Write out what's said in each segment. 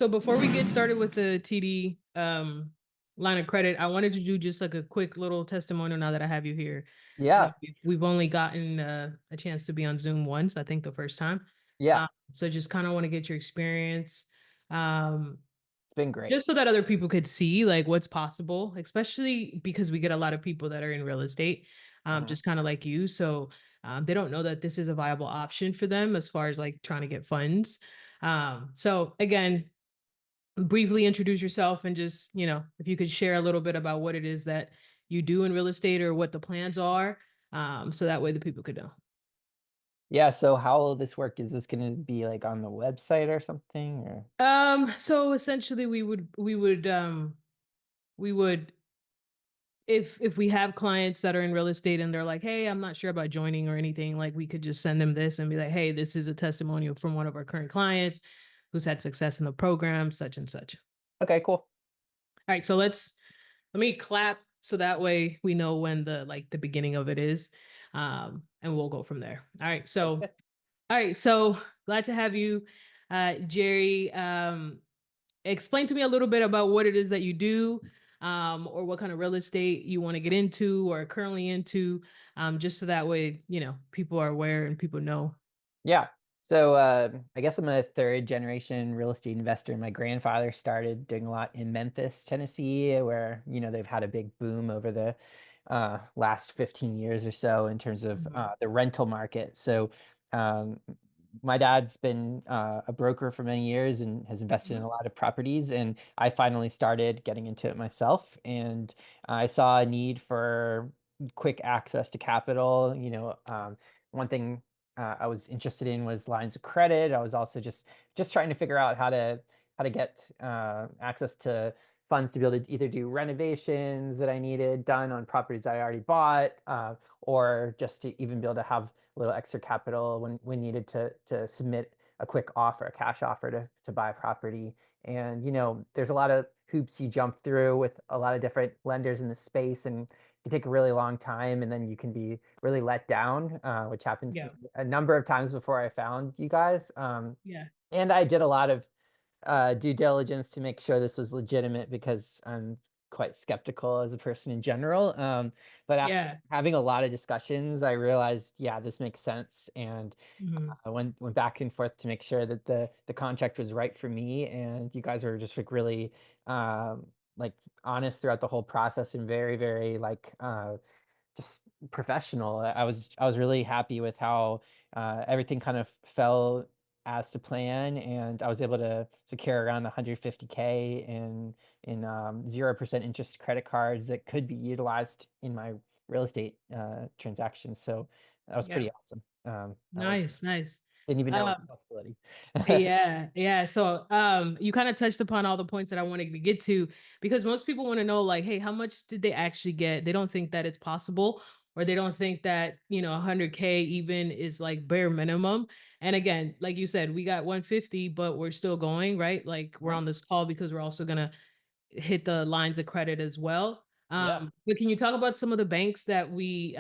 So before we get started with the TD line of credit, I wanted to do just like a quick little testimonial now that I have you here. Yeah, We've only gotten a chance to be on Zoom once, I think the first time. yeah, So just kind of want to get your experience. Um, it's been great. just so that other people could see like what's possible, especially because we get a lot of people that are in real estate, Mhm. just kind of like you. So they don't know that this is a viable option for them as far as like trying to get funds. So again, briefly introduce yourself and just, if you could share a little bit about what it is that you do in real estate or what the plans are, so that way the people could know. Yeah, so how will this work? Is this gonna be, like, on the website or something, or So essentially we would if we have clients that are in real estate and they're like, hey, I'm not sure about joining or anything, like we could just send them this and be like, hey, this is a testimonial from one of our current clients who's had success in the program, such and such. Okay, cool. All right, so let me clap so that way we know when the beginning of it is. And we'll go from there. All right, so glad to have you, Jerry. Explain to me a little bit about what it is that you do, or what kind of real estate you want to get into or are currently into, just so that way, people are aware and people know. Yeah. So, I guess I'm a third generation real estate investor. My grandfather started doing a lot in Memphis, Tennessee, where, they've had a big boom over the last 15 years or so in terms of Mhm. the rental market. So, my dad's been a broker for many years and has invested in Mhm. a lot of properties. And I finally started getting into it myself. And I saw a need for quick access to capital. One thing I was interested in was lines of credit. I was also just trying to figure out how to get access to funds to be able to either do renovations that I needed done on properties I already bought, or just to even be able to have a little extra capital when needed to submit a quick offer, a cash offer to buy a property. And there's a lot of hoops you jump through with a lot of different lenders in the space, and it can take a really long time, and then you can be really let down, which happened to me Yeah. a number of times before I found you guys. Yeah. And I did a lot of due diligence to make sure this was legitimate because I'm quite skeptical as a person in general. But after Yeah. having a lot of discussions, I realized, yeah, this makes sense, and Mhm. I went back and forth to make sure that the contract was right for me. And you guys were just like really like honest throughout the whole process and very, very like just professional. I was really happy with how everything kind of fell as to plan, and I was able to secure around 150K in 0% interest credit cards that could be utilized in my real estate transactions. So that was Yeah. pretty awesome. I was Nice. Nice. didn't even know it was Um, a possibility. Yeah, yeah. So, you kind of touched upon all the points that I wanted to get to because most people want to know, like, hey, how much did they actually get? They don't think that it's possible, or they don't think that 100K even is like bare minimum. And again, like you said, we got 150, but we're still going, right? Like we're Mhm. on this call because we're also gonna hit the lines of credit as well. Yeah. But can you talk about some of the banks that we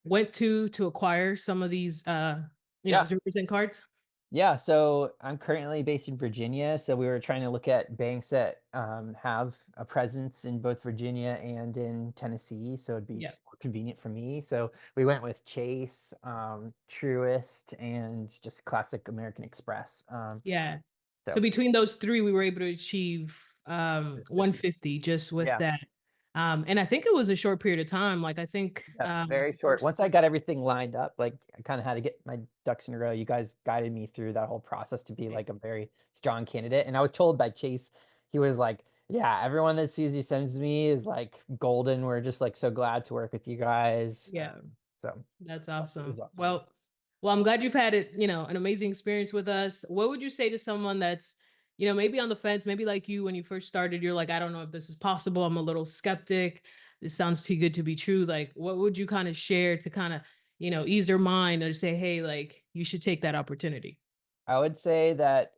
went to acquire some of these Yeah. 0% cards? Yeah, so I'm currently based in Virginia. So we were trying to look at banks that have a presence in both Virginia and in Tennessee. So it'd be Yeah. just more convenient for me. So we went with Chase, Truist, and just classic American Express. Yeah. So So between those 3, we were able to achieve, it's 50. 150 just with Yeah. that. And I think it was a short period of time, like, I think, Yes, very short. first. Once I got everything lined up, like, I kinda had to get my ducks in a row. You guys guided me through that whole process to be, like, a very strong candidate, and I was told by Chase, he was like, "Yeah, everyone that Susie sends me is, like, golden. We're just, like, so glad to work with you guys." Yeah, So that's it was awesome. awesome. Well, I'm glad you've had it, an amazing experience with us. What would you say to someone that's, maybe on the fence, maybe like you when you first started, you're like, "I don't know if this is possible. I'm a little skeptic. This sounds too good to be true." Like, what would you kinda share to kinda, ease their mind or say, "Hey, like, you should take that opportunity." I would say that,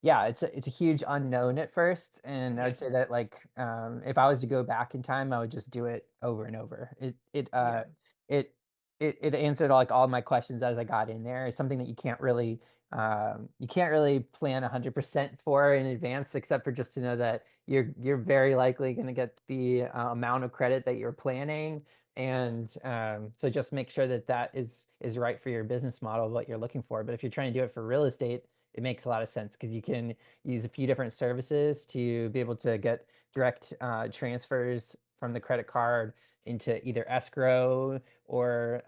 yeah, it's a huge unknown at first, and I Yeah, would say that, like, if I was to go back in time, I would just do it over and over. yeah, It it answered, like, all my questions as I got in there. It's something that you can't really, You can't really plan 100% for in advance, except for just to know that you're very likely going to get the amount of credit that you're planning, and so just make sure that that is right for your business model, what you're looking for. But if you're trying to do it for real estate, it makes a lot of sense because you can use a few different services to be able to get direct transfers from the credit card into either escrow or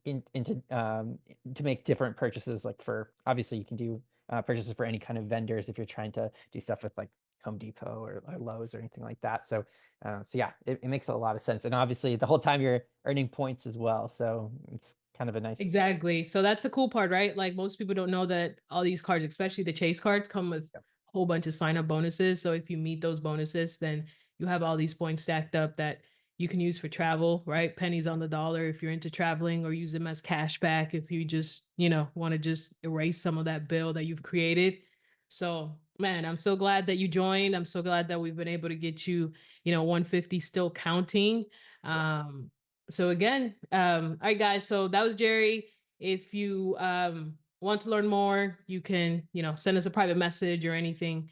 into to make different purchases. Like for obviously, you can do purchases for any kind of vendors if you're trying to do stuff with like Home Depot or Lowe's or anything like that. So yeah, it makes a lot of sense. And obviously, the whole time you're earning points as well. So it's kind of a nice. Exactly. So that's the cool part, right? Like most people don't know that all these cards, especially the Chase cards, come with Yep. a whole bunch of sign up bonuses. So if you meet those bonuses, then you have all these points stacked up that you can use for travel, right? Pennies on the dollar if you're into traveling, or use them as cash back if you just, want to just erase some of that bill that you've created. So, man, I'm so glad that you joined. I'm so glad that we've been able to get you, 150 still counting. Yeah. Um, so again, all right, guys. So that was Jerry. If you want to learn more, you can, send us a private message or anything.